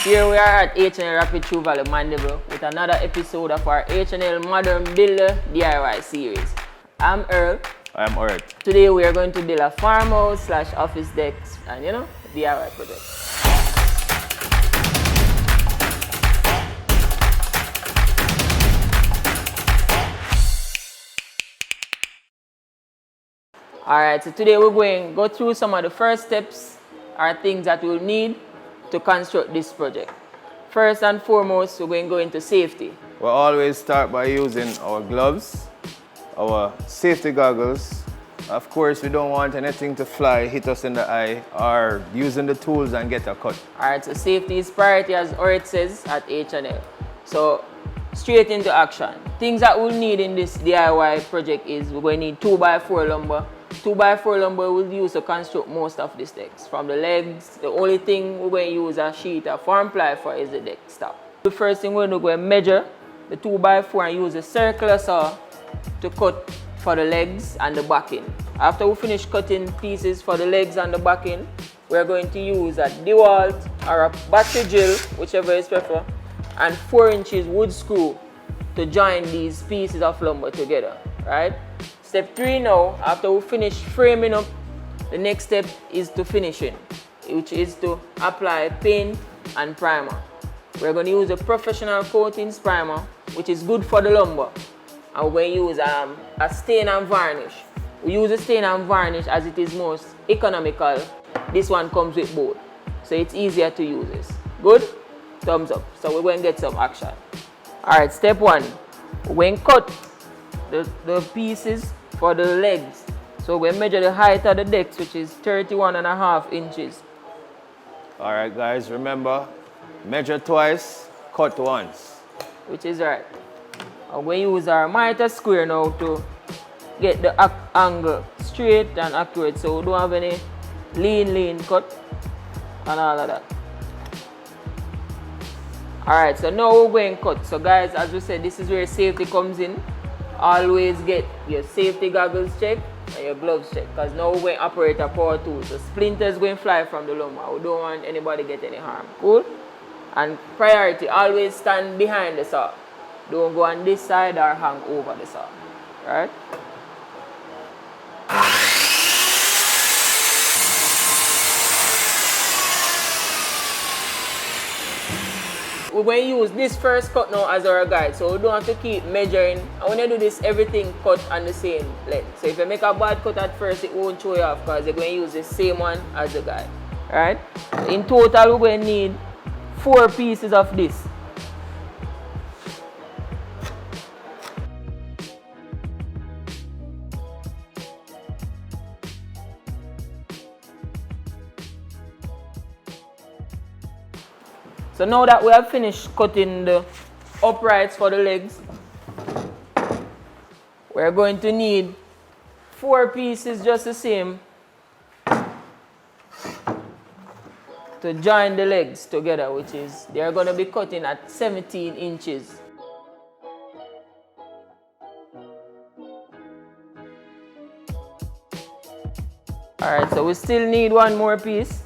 Here we are at H&L Rapid True Valley, Mandeville with another episode of our H&L Modern Builder DIY series. I'm Earl. I'm Orett. Today we are going to build a farmhouse/office decks and DIY project. Alright, so today we're going to go through some of the first steps or things that we'll need to construct this project. First and foremost, we're going to go into safety. We'll always start by using our gloves, our safety goggles. Of course, we don't want anything to fly, hit us in the eye, or using the tools and get a cut. Alright, so safety is priority, as Orett says at H&L. So straight into action. Things that we'll need in this DIY project is we're going to need 2x4 lumber. 2x4 lumber we'll use to construct most of these decks. From the legs, the only thing we're going to use a sheet of farm ply for is the deck stop. The first thing we're going to measure the 2x4 and use a circular saw to cut for the legs and the backing. After we finish cutting pieces for the legs and the backing, we're going to use a DeWalt or a battery drill, whichever is preferred, and 4 inches wood screw to join these pieces of lumber together, right? Step 3 now, after we finish framing up, the next step is to finishing, which is to apply paint and primer. We're going to use a professional coatings primer, which is good for the lumber. And we're going to use a stain and varnish. We use a stain and varnish as it is most economical. This one comes with both, so it's easier to use this. Good? Thumbs up. So we're going to get some action. Alright, step 1. We're going to cut the pieces for the legs. So we measure the height of the decks, which is 31.5 inches. Alright guys, remember, measure twice, cut once. Which is right. And we use our mitre square now to get the angle straight and accurate, so we don't have any lean cut and all of that. Alright, so now we're going to cut. So guys, as we said, this is where safety comes in. Always get your safety goggles checked and your gloves checked, because now we're going to operate a power tool. So splinters going to fly from the lumber. We don't want anybody get any harm. Cool? And priority, always stand behind the saw. Don't go on this side or hang over the saw. Right? We're going to use this first cut now as our guide, so we don't have to keep measuring. And when you do this, everything cut on the same length. So if you make a bad cut at first, it won't show you off because you're going to use the same one as the guide. Right? In total, we're going to need 4 pieces of this. So now that we have finished cutting the uprights for the legs, we're going to need 4 pieces just the same to join the legs together, which is, they're going to be cutting at 17 inches. Alright, so we still need 1 more piece.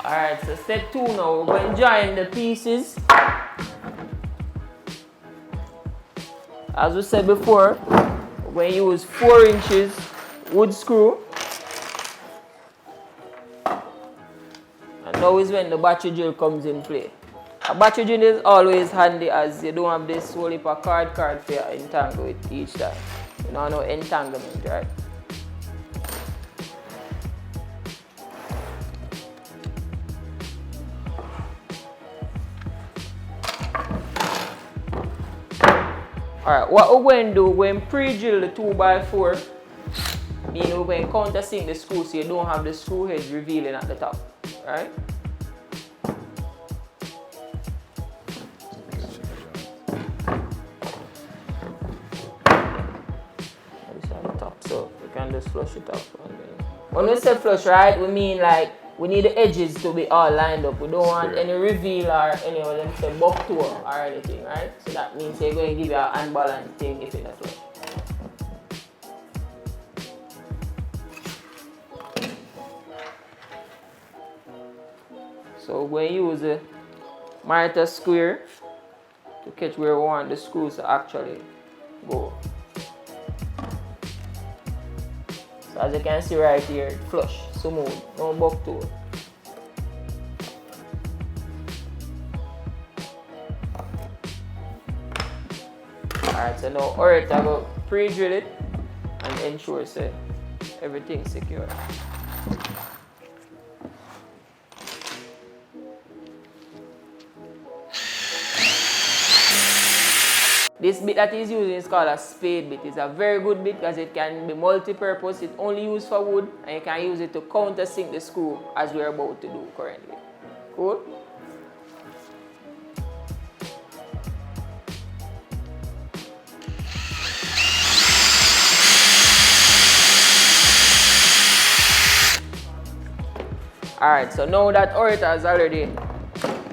Alright, so step 2 now, we're going to join the pieces. As we said before, we're going to use 4 inches wood screw. And now is when the battery drill comes in play. A battery drill is always handy, as you don't have this whole heap of card for you to entangle with each time. You don't know entanglement, right? Alright, what we're going to do, we're going to pre-drill the 2x4, meaning we're going to countersink the screw so you don't have the screw head revealing at the top, right? It's at the top, so we can just flush it up. When we say flush, right, we mean like we need the edges to be all lined up. We don't want any reveal or any of them say buck toe or anything, right? So that means you're going to give you an unbalanced thing if it's not flush. So we're going to use a miter square to catch where we want the screws to actually go. So as you can see right here, flush, smooth, no buck to it. Alright, so now Orett I go pre-drill it and ensure say everything's secure. This bit that he's using is called a spade bit. It's a very good bit because it can be multi-purpose. It's only used for wood and you can use it to countersink the screw as we're about to do currently. Cool? Alright, so now that Orett has already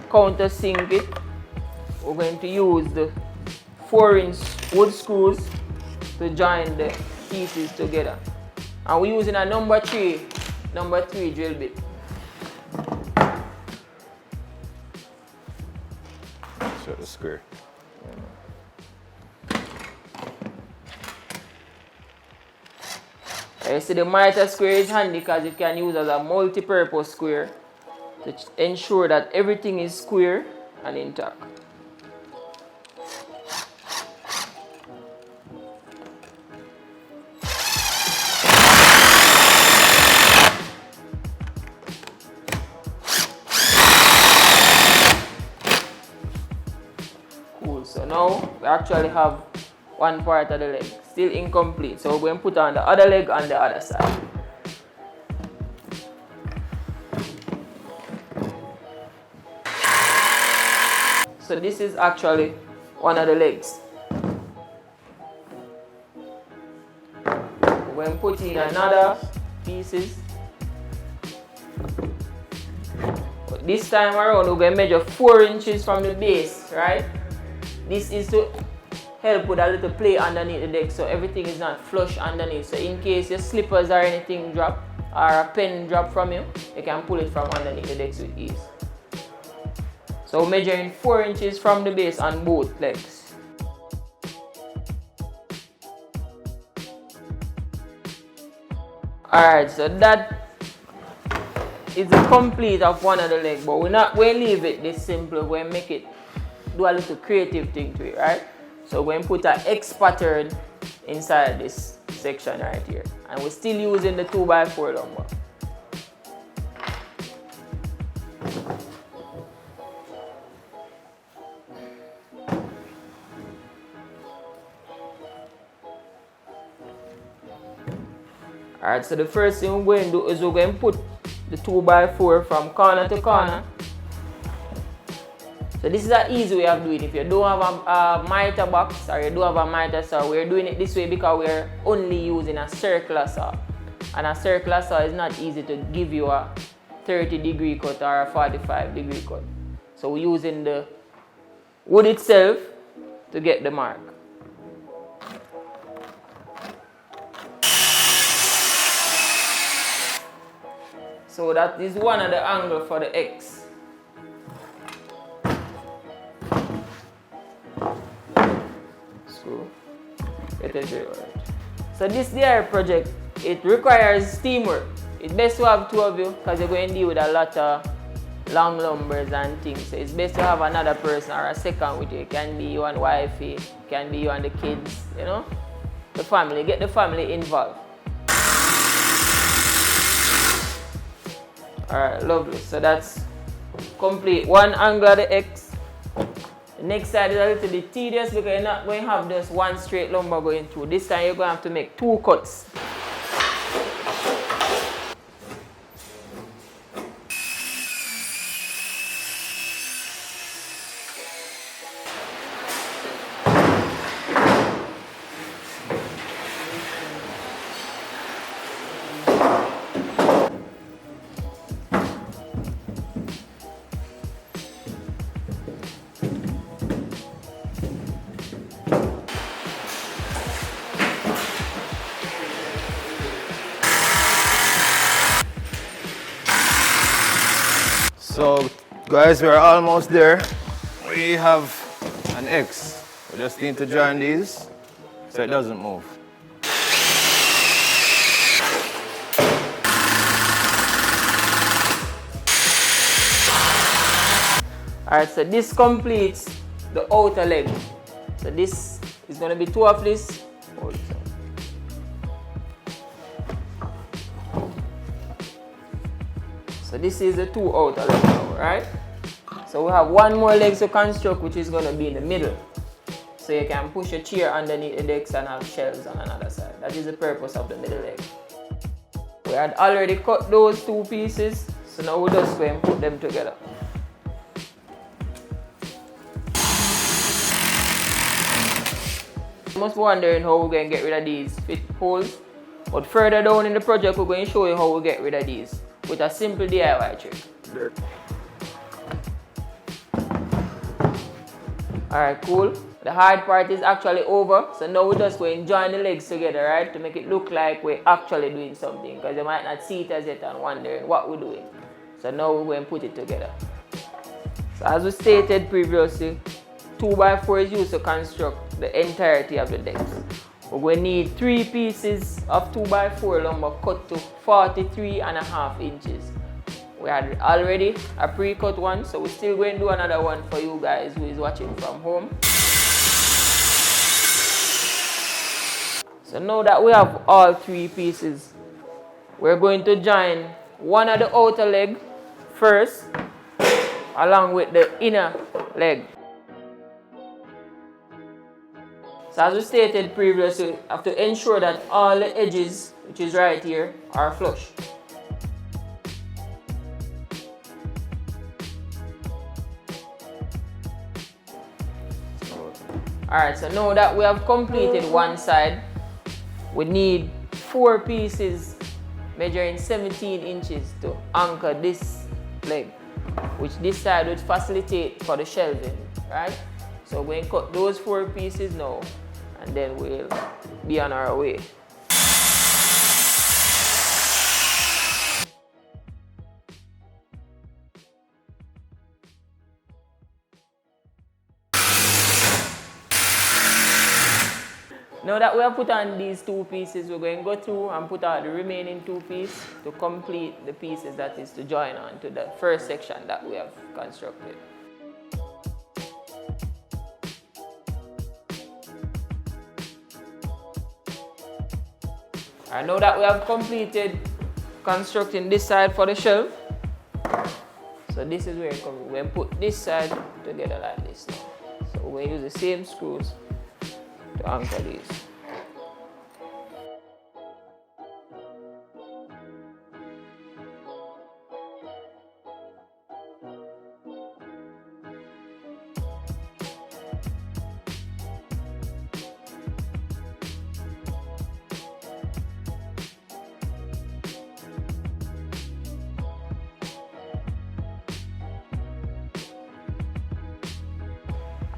countersink it, we're going to use the 4-inch wood screws to join the pieces together. And we're using a number 3 drill bit. Show the square. You see the miter square is handy because it can use as a multi-purpose square to ensure that everything is square and intact. Cool, so now we actually have one part of the leg still incomplete, so we're going to put on the other leg on the other side. So this is actually one of the legs. We're going to put in another pieces. But this time around we're going to measure 4 inches from the base, right? This is to help with a little play underneath the deck so everything is not flush underneath. So in case your slippers or anything drop or a pen drop from you can pull it from underneath the decks with ease. So measuring 4 inches from the base on both legs. Alright, so that is the complete of one of the legs, but we'll leave it this simple. We'll make it do a little creative thing to it, right? So we're going to put an X pattern inside this section right here. And we're still using the 2x4 lumber. Alright, so the first thing we're going to do is we're going to put the 2x4 from corner to corner. So this is an easy way of doing it. If you don't have a miter box or you don't have a miter saw, we're doing it this way because we're only using a circular saw. And a circular saw is not easy to give you a 30-degree cut or a 45-degree cut. So we're using the wood itself to get the mark. So that is one of the angles for the X. So this DR project, it requires teamwork. It's best to have 2 of you because you're going to deal with a lot of long lumbers and things. So it's best to have another person or a second with you. It can be you and wifey, it can be you and the kids, you know, the family. Get the family involved. Alright, lovely. So that's complete. One angle of the X. The next side is a little bit tedious because you're not going to have just one straight lumber going through. This time you're going to have to make 2 cuts. So Guys, we're almost there. We have an X. We just need to join these so it doesn't move. Alright, so this completes the outer leg. So this is going to be two of this. Hold it up. So this is the two outer legs now, right? So we have one more leg to construct, which is going to be in the middle. So you can push a chair underneath the decks and have shelves on another side. That is the purpose of the middle leg. We had already cut those two pieces, so now we'll just go and put them together. You must be wondering how we're going to get rid of these fit holes, but further down in the project we're going to show you how we get rid of these with a simple DIY trick. Alright, cool. The hard part is actually over, so now we're just going to join the legs together, right, to make it look like we're actually doing something, because you might not see it as yet and wondering what we're doing. So now we're going to put it together. So as we stated previously, 2x4 is used to construct the entirety of the decks. We need 3 pieces of 2x4 lumber cut to 43.5 inches. We had already a pre-cut one, so we're still going to do another one for you guys who is watching from home. So now that we have all 3 pieces, we're going to join one of the outer leg first along with the inner leg. So as we stated previously, you have to ensure that all the edges, which is right here, are flush. Alright, so now that we have completed one side, we need 4 pieces measuring 17 inches to anchor this leg, which this side would facilitate for the shelving, right? So we're going to cut those 4 pieces now, and then we'll be on our way. Now that we have put on these 2 pieces, we're going to go through and put out the remaining 2 pieces to complete the pieces that is to join on to the first section that we have constructed. And now that we have completed constructing this side for the shelf, so this is where it comes. We're going to put this side together like this now. So we're going to use the same screws to anchor these.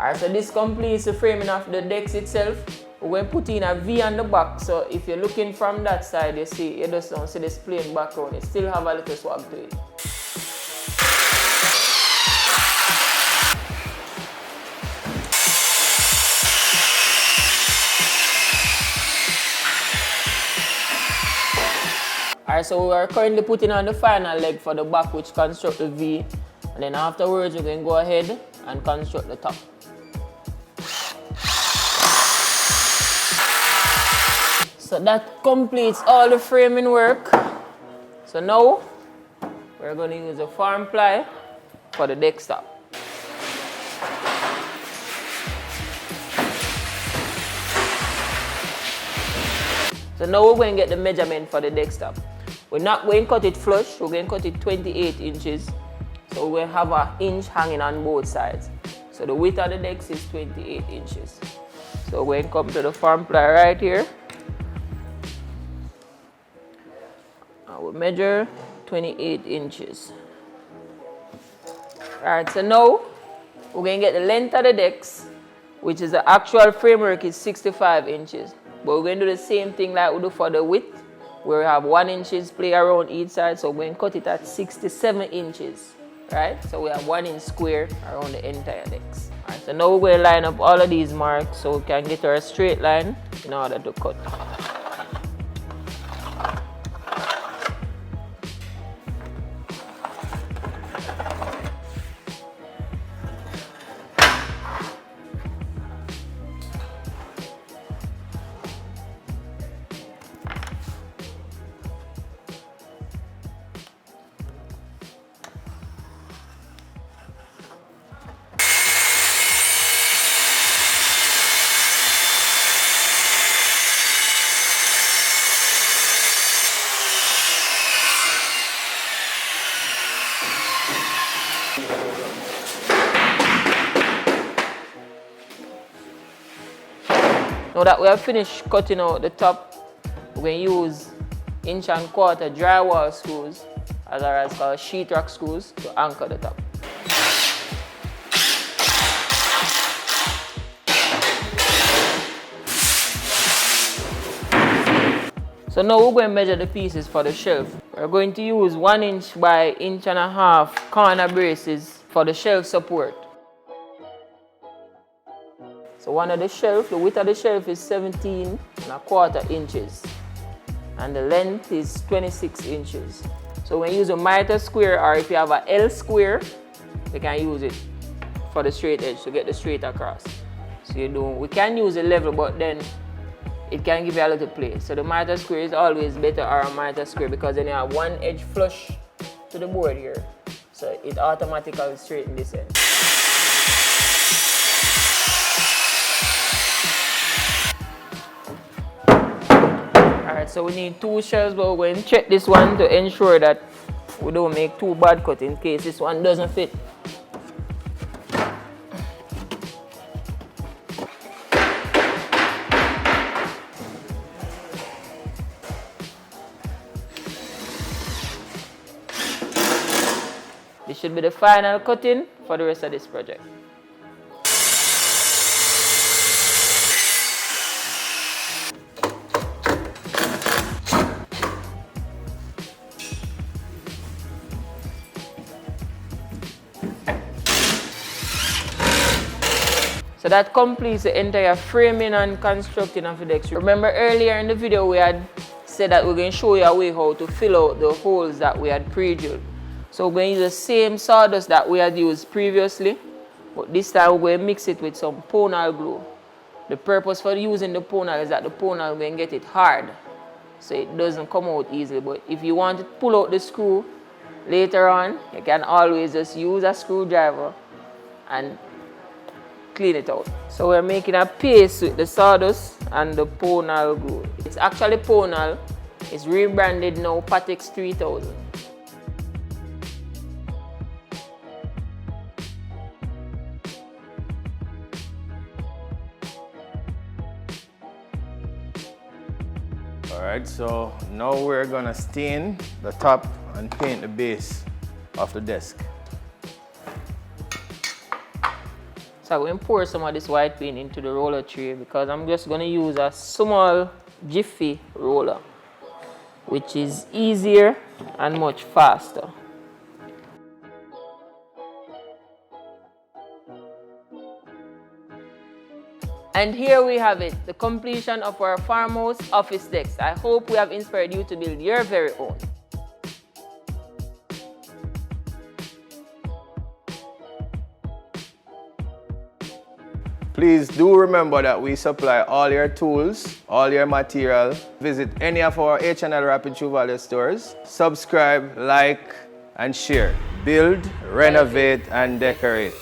Alright, so this completes the framing of the decks itself. We're going to put in a V on the back, so if you're looking from that side, you just don't see this plain background, you still have a little swag to it. Alright, so we are currently putting on the final leg for the back, which construct the V, and then afterwards we're going to go ahead and construct the top. So that completes all the framing work. So now we're going to use a farm ply for the deck stop. So now we're going to get the measurement for the deck stop. We're not going to cut it flush, we're going to cut it 28 inches. So we'll have an inch hanging on both sides. So the width of the decks is 28 inches. So we're going to come to the farm ply right here. We'll measure 28 inches. Alright, so now we're going to get the length of the decks, which is the actual framework is 65 inches. But we're going to do the same thing like we do for the width, where we have 1 inch play around each side. So we're going to cut it at 67 inches. right? So we have 1 inch square around the entire decks. All right, so now we're going to line up all of these marks so we can get our straight line in order to cut. Now that we have finished cutting out the top, we're going to use 1 1/4 drywall screws, as well as called sheetrock screws, to anchor the top. So now we're going to measure the pieces for the shelf. We're going to use 1 inch by 1.5 inch corner braces for the shelf support. So one of the shelf, the width of the shelf is 17.25 inches and the length is 26 inches. So when you use a mitre square, or if you have a L square, you can use it for the straight edge to get the straight across. So we can use a level, but then it can give you a little play. So the mitre square is always better, or a mitre square, because then you have one edge flush to the board here. So it automatically straightens this end. Alright, so we need 2 shelves, but we're going to check this one to ensure that we don't make too bad cut in case this one doesn't fit. This should be the final cutting for the rest of this project. So that completes the entire framing and constructing of the decks. Remember earlier in the video we had said that we're going to show you a way how to fill out the holes that we had pre-drilled. So we're going to use the same sawdust that we had used previously, but this time we're going to mix it with some ponal glue. The purpose for using the ponal is that the ponal will get it hard, so it doesn't come out easily. But if you want to pull out the screw later on, you can always just use a screwdriver and clean it out. So we're making a paste with the sawdust and the ponal glue. It's actually ponal. It's rebranded now Patex 3000. Alright, so now we're gonna stain the top and paint the base of the desk. So I'm going to pour some of this white paint into the roller tray because I'm just going to use a small Jiffy roller, which is easier and much faster. And here we have it, the completion of our farmhouse office decks. I hope we have inspired you to build your very own. Please do remember that we supply all your tools, all your material. Visit any of our H&L Rapid True Value stores. Subscribe, like, and share. Build, renovate, and decorate.